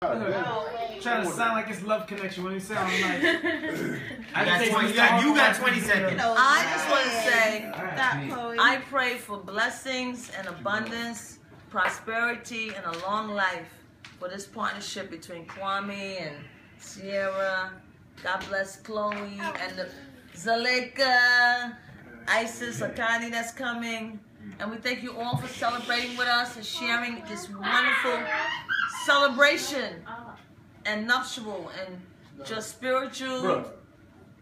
Trying to sound like it's love connection when you sound like. You got 20 seconds. I just want to say, I pray for blessings and abundance, prosperity, and a long life for this partnership between Kwame and Sierra. God bless Chloe and the Zaleka, Isis, Akani that's coming. And we thank you all for celebrating with us and sharing this wonderful celebration and nuptial and just spiritual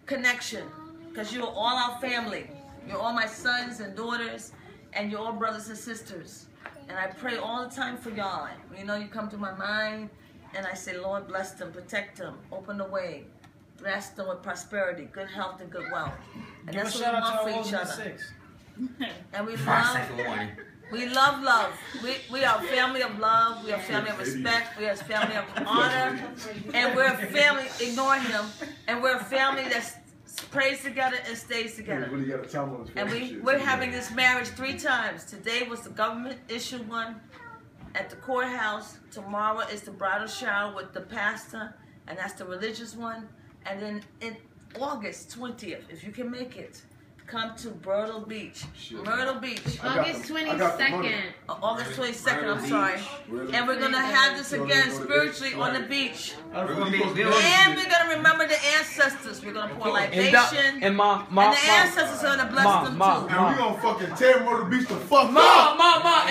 connection. Because you're all our family. You're all my sons and daughters, and you're all brothers and sisters. And I pray all the time for y'all. You know, you come to my mind, and I say, Lord, bless them, protect them, open the way. Bless them with prosperity, good health, and good wealth. And that's what we want for each other. And we love. We are a family of love. We are a family of respect. We are a family of honor. And we're a family, ignore him, and we're a family that prays together and stays together. And we're having this marriage 3 times. Today was the government-issued one at the courthouse. Tomorrow is the bridal shower with the pastor, and that's the religious one. And then in August 20th, if you can make it, come to Myrtle Beach. Myrtle Beach. August 22nd. August 22nd, I'm sorry. And we're going to have this again spiritually on the beach. And we're going to remember the ancestors. We're going to pour libation. And the ancestors are going to bless them too. And we're going to fucking tear Myrtle Beach the fuck up.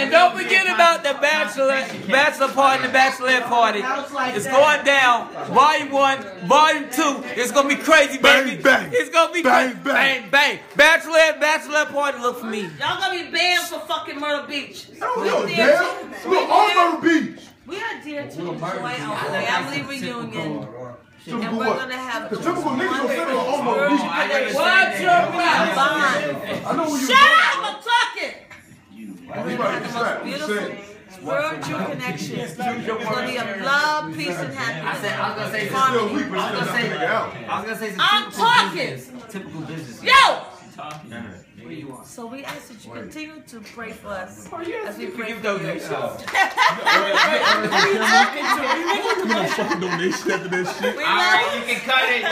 And don't forget about the bachelor party and the bachelorette party. It's going down. Volume 1, Volume 2. It's going to be crazy, baby. Bang, bang. It's going to be bang, bang, bang. Bachelorette party, look for me. Y'all gonna be banned for fucking Myrtle Beach. Look on Myrtle Beach. We are dear to enjoy our family reunion. And we're gonna have the typical niggas will sit on Myrtle Beach. What's your problem? Shut up, I'm talking. We're gonna have the most beautiful spiritual connection. It's gonna be of love, peace, and happiness. I was gonna say I'm talking. Typical business. Yo! So we ask that you continue to pray for us as we pray for you. You know, fucking donation after that shit. All right, you can cut it.